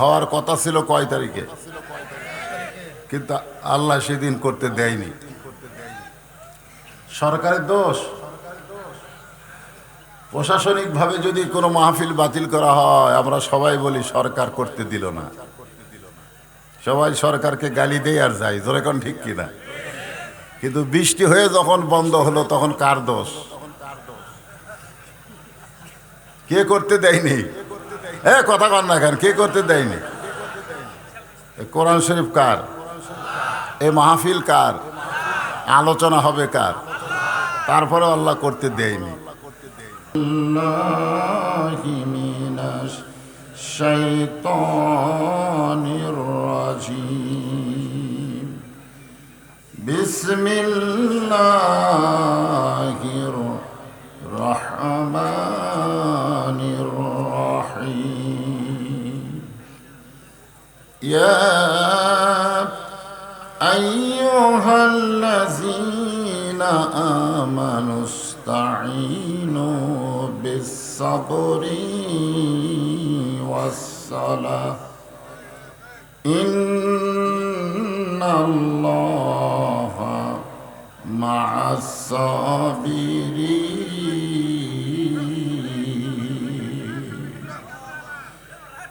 হওয়ার কথা ছিল কয় তারিখে, কিন্তু আল্লাহ সেদিন করতে দেয়নি। সরকারের দোষ। প্রশাসনিকভাবে যদি কোনো মাহফিল বাতিল করা হয়, আমরা সবাই বলি সরকার করতে দিল না। সবাই সরকারকে গালি দেয় আর যায়, জোরে কোন ঠিক কিনা? কিন্তু বৃষ্টি হয়ে যখন বন্ধ হলো তখন কার দোষ? কে করতে দেয়নি? কথা কন না কেন? কে করতে দেয়নি? কোরআন শরীফ কার? এ মাহফিল কার? আলোচনা হবে কার? তারপরে আল্লাহ করতে দেয়নি। বিসমিল্লাহির রহমানির রহিম। ইয়া আইয়ুহাল্লাযীনা আমানু ইসতাঈনু বিস-সাবরি ওয়াস-সালাহ ইন্নাল্লাহা মা'আস-সাবিরিন।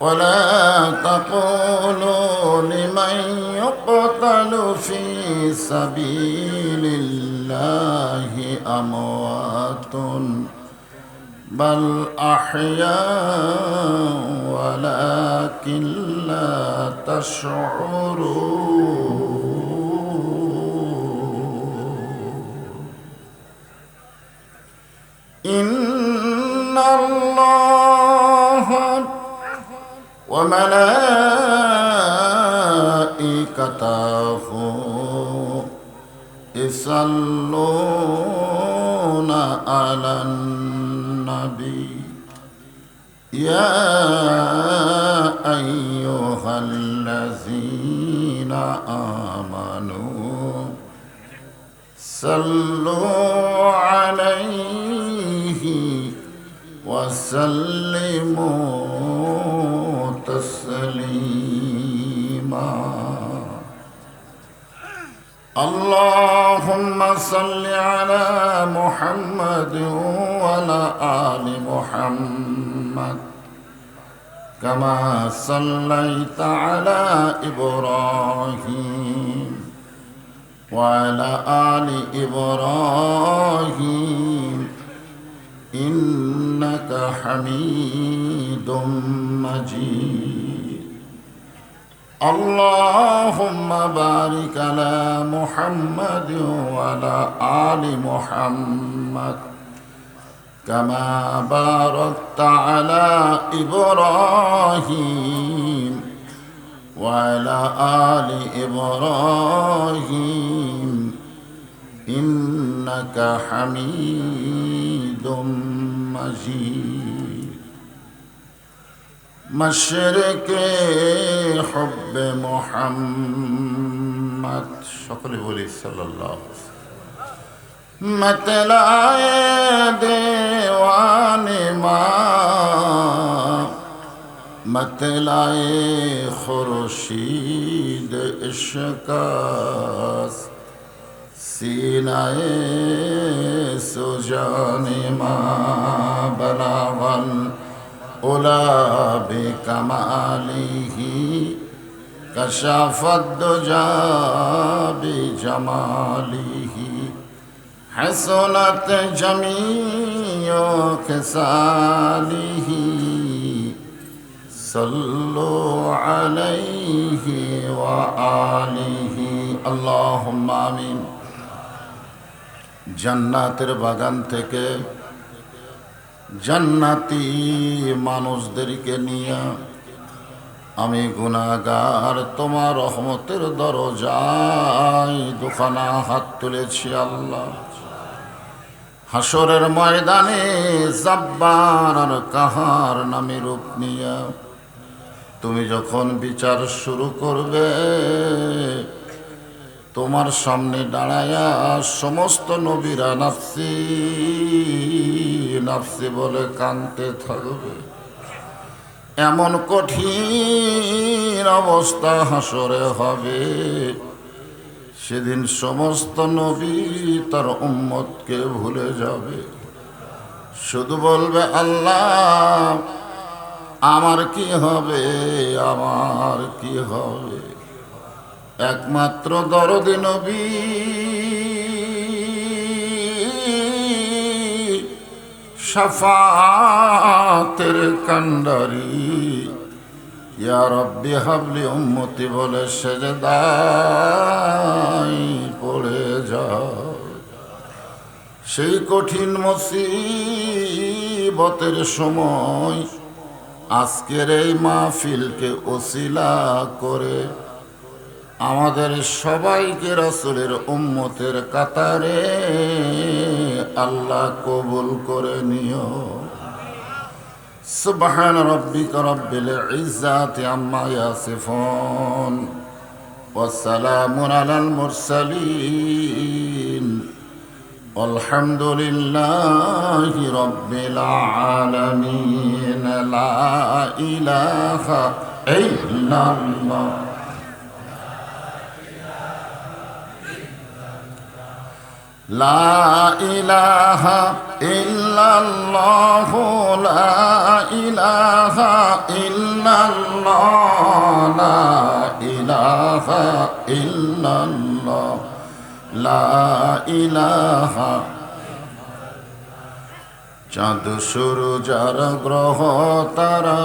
ولا تقولوا لمن يقتل في سبيل الله أموات بل أحياء ولكن لا تشعرون. إن الله وملائكته يصلون على النبي يا أيها الذين آمنوا صلوا عليه وسلموا تسليما. اللهم صل على محمد وعلى آل محمد كما صليت على إبراهيم وعلى آل إبراهيم إنك حميد مجيد. اللهم بارك على محمد وعلى آل محمد كما باركت على إبراهيم وعلى آل إبراهيم إنك حميد مجيد. مشرق حب محمد সকলে বলি সাল্লাল্লাহু আলাইহি ওয়াসাল্লাম। মতলায়ে দেওয়ানে মা মতলায়ে খুরশিদ ইশকাস सीनाए सुजाने मा बलावल उला बिकमालिही कशाफत दुजा बिजमालिही हसनत जमीओ खिसालिही सल्लु अलैहि व आलिही अल्लाहुम्मा आमीन। জান্নাতের বাগান থেকে জান্নাতি মানুষদেরকে নিয়ে আমি গুনাহগার তোমার রহমতের দরজায় দুখানা হাত তুলেছি আল্লাহ। হাসরের ময়দানে জব্বার আর কাহার নামে রূপ নিয়ে তুমি যখন বিচার শুরু করবে, তোমার সামনে দাঁড়ায়া সমস্ত নবীরা নাফসি নাফসি বলে কাঁদতে থাকবে। এমন কঠিন অবস্থা হাসরে হবে, সেদিন সমস্ত নবী তার উম্মতকে ভুলে যাবে, শুধু বলবে আল্লাহ আমার কি হবে, আমার কি হবে। একমাত্র দরদি নবী শাফাতের কান্ডারি ইয়া রব্বি হাবলি উম্মতি বলে সেজদায় পড়ে যায়। সেই কঠিন মুসিবতের সময় আজকের এই মাহফিলকে ওসিলা করে আমাদের সবাইকে রাসূলের উম্মতের কাতারে আল্লাহ কবুল করে নিও। সুবহান রাব্বিকা রাব্বিল ইজ্জাতি আম্মা ইয়াসিফুন ওয়া সালামুন আলাল মুরসালিন আলহামদুলিল্লাহি রাব্বিল আলামিন। লা ইলাহা ইল্লাল্লাহ লা ইলাহা ইল্লাল্লাহু লা ইলাহা ইল্লাল্লাহ লা ইলাহা ইল্লাল্লাহ লা ইলাহা। চাঁদ সূরজ আর গ্রহ তারা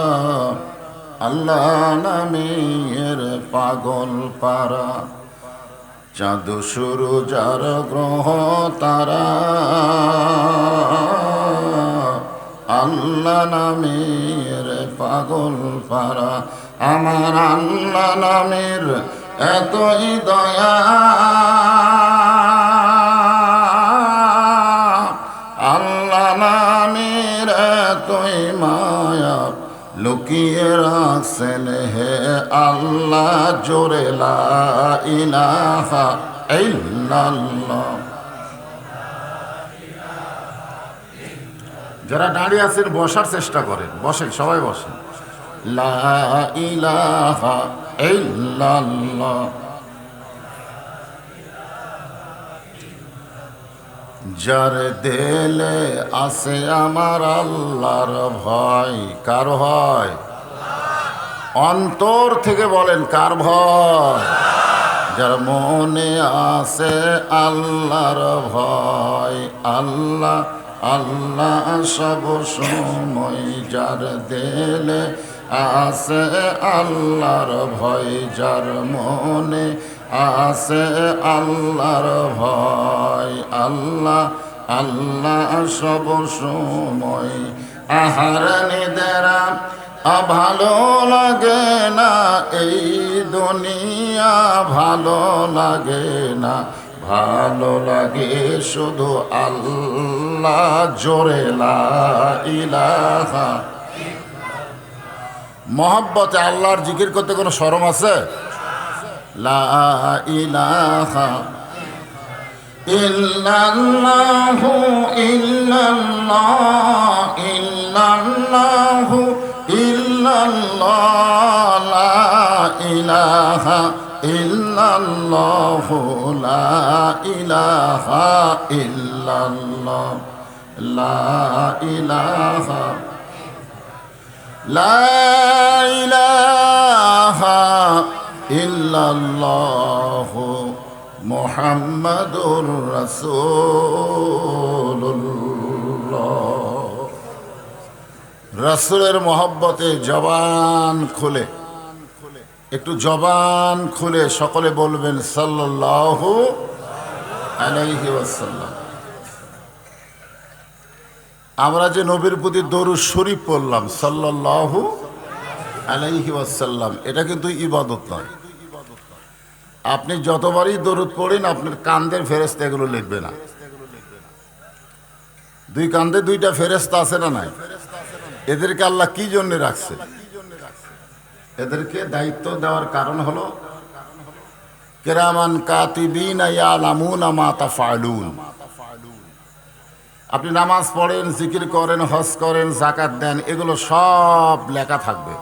আল্লাহ নামের পাগল পারা। চাঁদ সূরজ আর গ্রহ তারা আল্লাহ নামের পাগল পারা। আমার আল্লাহ নামের এতই দয়া, আল্লাহ নামের এতই মায়া, লুকিয়ে রাখছেন হে আল্লাহ জোরে লা ইলাহা ইল্লাল্লাহ। যারা দাঁড়িয়ে আছেন বসার চেষ্টা করেন, বসেন, সবাই বসেন। লা ইলাহা ইল্লাল্লাহ। যার দিলে আছে আমার আল্লাহর ভয়, কার ভয়? অন্তর থেকে বলেন কার ভয়? যার মনে আছে আল্লাহর ভয়, আল্লাহ আল্লাহ সব সময়। যার দিলে আছে আল্লাহর ভয়, যার মনে আছে আল্লাহর ভয়, আল্লাহ আল্লাহ সব সময়। আহার নিদেরা ভালো লাগে না, এই দুনিয়া ভালো লাগে না, ভালো লাগে শুধু আল্লাহ জোরে লা ইলাহা। মহব্বতে আল্লাহর জিকির করতে কোনো শরম আছে? লা ইলাহা ইল্লাল্লাহু ইল্লাল্লাহ ইল্লাল্লাহু ইল্লাল্লাহ লা ইলাহা ইল্লাল্লাহু লা ইলাহা ইল্লাল্লাহ লা ইলাহা লা ইলাহা ইল্লাল্লাহু মুহাম্মাদুর রাসূলুল্লাহ। রাসূলের মহব্বতে জবান খুলে, একটু জবান খুলে সকলে বলবেন সাল্লাল্লাহু আলাইহি ওয়াসাল্লাম। আমরা যে নবীর প্রতি দরুদ শরীফ পড়লাম সাল্লাল্লাহু আলাইহি ওয়াসাল্লাম, এটা কিন্তু ইবাদত নয়। আপনি যতবারই দরুদ পড়েন আপনার কান্দের ফেরেশতা এগুলো লিখবে না। দুই কান্দে দুইটা ফেরেশতা আছে না নাই? এদেরকে আল্লাহ কি জন্য রাখছে? এদেরকে দায়িত্ব দেওয়ার কারণ হলো কিরামান কাতিবিনা ইয়ালামুনা মা তাফআলুন। আপনি নামাজ পড়েন, জিকির করেন, হজ করেন, যাকাত দেন, এগুলো সব লেখা থাকবে,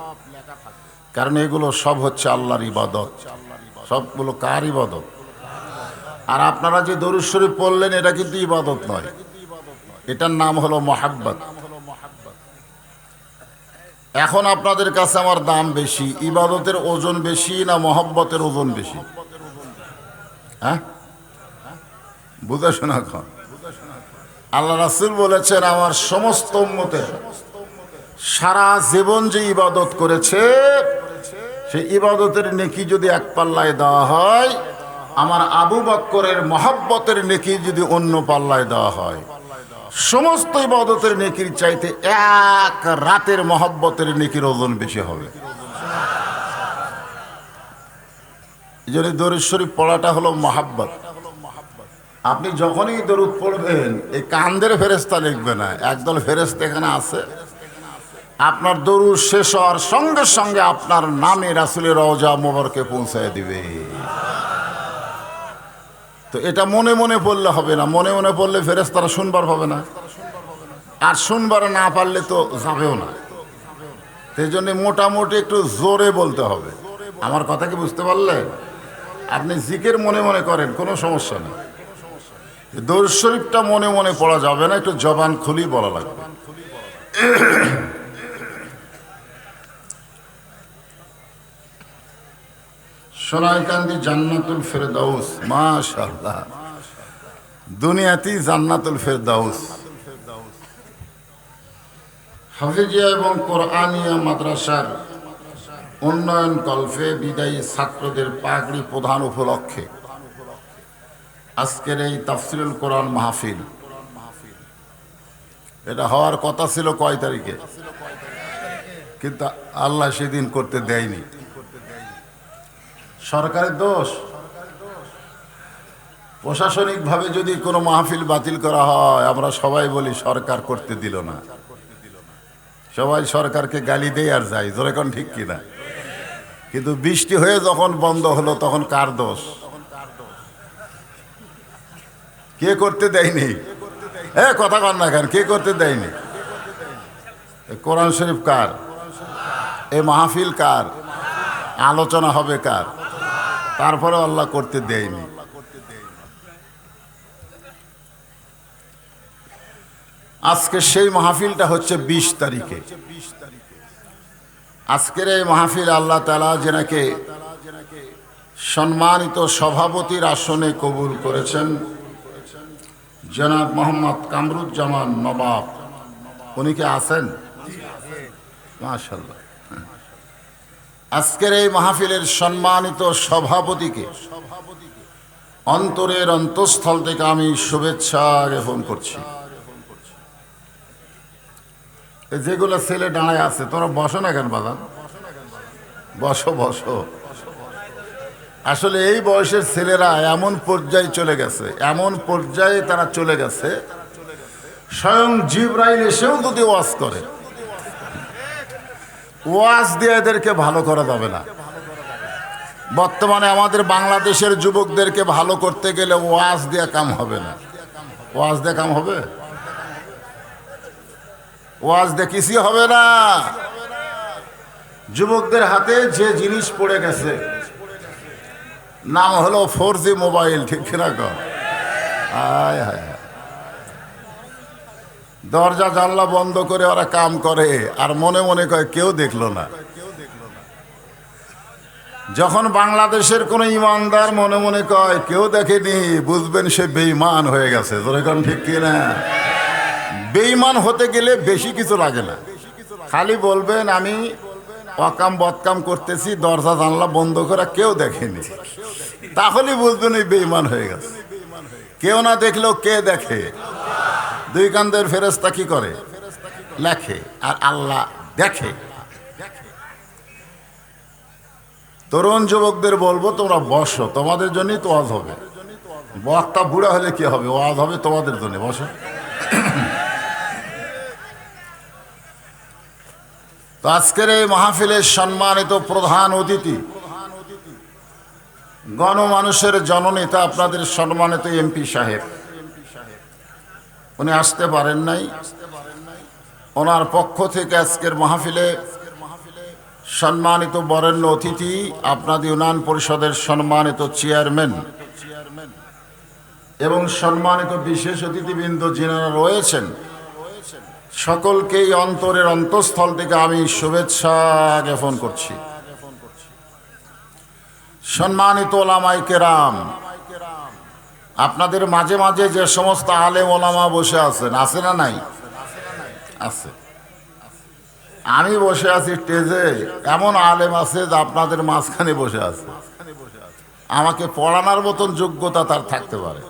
কারণ এগুলো সব হচ্ছে আল্লাহর ইবাদত। সবগুলো কার ইবাদত? আর আপনারা যে দরুদ শরীফ পড়লেন, এটা কিন্তু ইবাদত নয়, এটার নাম হলো মহাব্বত। এখন আপনাদের কাছে আমার দাম বেশি, ইবাদতের ওজন বেশি না মহব্বতের ওজন বেশি? হ্যাঁ, বুঝে শোনা কন। আল্লাহ রাসূল বলেছেন, আমার সমস্ত উম্মতের সারা জীবন যে ইবাদত করেছে, সেই ইবাদতের নেকি যদি এক পাল্লায় দেওয়া হয়, আমার আবু বকরের মহব্বতের নেকি যদি অন্য পাল্লায় দেওয়া হয়, সমস্ত ইবাদতের নেকির চাইতে এক রাতের মহব্বতের নেকির ওজন বেশি হবে। এই জন্য দরুদ শরীফ পড়াটা হলো মহাব্বত। আপনি যখনই দরুদ পড়বেন, এই কান্দের ফেরেশতা লিখবে না, একদল ফেরেশতা এখানে আছে, আপনার দরুদ শেষ হওয়ার সঙ্গে সঙ্গে আপনার নামে রাসূলের রওজা মোবারকে পৌঁছায় দিবে। তো এটা মনে মনে পড়লে হবে না, মনে মনে পড়লে ফেরেশতারা শুনবার পাবে না, আর শুনবার না পারলে তো যাবেও না। সেই জন্য মোটামুটি একটু জোরে বলতে হবে। আমার কথা কি বুঝতে পারলেন? আপনি জিকির মনে মনে করেন, কোনো সমস্যা নেই। দরুদ শরীফটা মনে মনে পড়া যাবে না, একটু জবান খুলি বলা লাগবে। সোনাইকান্দি জান্নাতুল ফেরদাউস, মাশাআল্লাহ, দুনিয়াতেই জান্নাতুল ফেরদাউস। হাফিজিয়া এবং কোরআনিয়া মাদ্রাসার উন্নয়ন কল্পে বিদায়ী ছাত্রদের পাগড়ি প্রধান উপলক্ষে আজকের এই তাফসিরুল কোরআন মাহফিল, এটা হওয়ার কথা ছিল কয় তারিখে, কিন্তু আল্লাহ সেদিন করতে দেয়নি। সরকারের দোষ? প্রশাসনিকভাবে যদি কোনো মাহফিল বাতিল করা হয়, আমরা সবাই বলি সরকার করতে দিল না, সবাই সরকারকে গালি দেয় আর যায়, জোরে কোন ঠিক কিনা? কিন্তু বৃষ্টি হয়ে যখন বন্ধ হলো, তখন কার দোষ? কে করতে দেয়নি? কথা কন না কেন, কে করতে দেয়নি? কোরআন শরীফ কার? এ মাহফিল কার? আলোচনা হবে কার? তারপরে আল্লাহ করতে দেয়নি। আজকে সেই মাহফিলটা হচ্ছে 20 তারিখে। আজকের এই মাহফিল আল্লাহ তাআলা যেনাকে সম্মানিত সভাপতির আসনে কবুল করেছেন, জনাব মোহাম্মদ কামরুজ্জামান নবাব, উনি কি আছেন? মাশাআল্লাহ। আজকের এই মাহফিলের সম্মানিত সভাপতিকে অন্তরের অন্তঃস্থল থেকে আমি শুভেচ্ছা জ্ঞাপন করছি। যেগুলো ছেলে দাঁড়ায় আছে, তোরা বসো না কেন বাবা, বসো বসো। আসলে এই বয়সের ছেলেরা এমন পর্যায়ে চলে গেছে, এমন পর্যায়ে তারা চলে গেছে, স্বয়ং জিবরাইল এসেও যদি ওয়াজ করে, ওয়াজ দিয়ে এদেরকে ভালো করা যাবে না। বর্তমানে আমাদের বাংলাদেশের যুবকদেরকে ভালো করতে গেলে ওয়াজ দিয়ে কাম হবে না। ওয়াজ দিয়ে কাম হবে? ওয়াজ দিয়ে কিছুই হবে না। যুবকদের হাতে যে জিনিস পড়ে গেছে, নাম হলো 4G মোবাইল, ঠিক কিনা কর? হায় হায়, দরজা জানলা বন্ধ করে ওরা কাম করে, আর মনে মনে কয় কেউ দেখলো না। যখন বাংলাদেশের কোনো ইমানদার মনে মনে কয় কেউ দেখেনি, বুঝবেন সে বেঈমান হয়ে গেছে, যেরকম ঠিক কিনা? বেঈমান হতে গেলে বেশি কিছু লাগে না, খালি বলবেন আমি অকাম বদকাম করতেছি, দরজা জানলা বন্ধ করে কেউ দেখেনি, তাহলে বুঝবেন এই বেঈমান হয়ে গেছে। কেউ না দেখলেও কে দেখে? দুই কান্দের ফেরেশতা কি করে? লেখে, আর আল্লাহ দেখে। তরুণ যুবকদের বলবো, তোমরা বসো, তোমাদের জন্যই তো ওয়াজ হবে। বক্তা বুড়া হলে কি হবে, ওয়াজ হবে তোমাদের জন্য, বসো। তো আজকের এই মাহফিলের সম্মানিত প্রধান অতিথি, গণমানুষের জননেতা, আপনাদের সম্মানিত এমপি সাহেব, উনি আসতে পারেন নাই। ওনার পক্ষ থেকে আজকের মাহফিলে সম্মানিত বরেণ্য অতিথি, আপনাদের ইউনিয়ন পরিষদের সম্মানিত চেয়ারম্যান এবং সম্মানিত বিশেষ অতিথিবৃন্দ যিনারা রয়েছেন, সকলকেই অন্তরের অন্তঃস্থল থেকে আমি শুভেচ্ছা জ্ঞাপন করছি। সম্মানিত ওলামায়ে কেরাম, আপনাদের মাঝে মাঝে যে সমস্ত আলেম ওলামা বসে আছেন, আছে না নাই? আছে। আমি বসে আছি স্টেজে, এমন আলেম আছে যে আপনাদের মাঝখানে বসে আছে। আমাকে পড়ানোর মতন যোগ্যতা তার থাকতে পারে,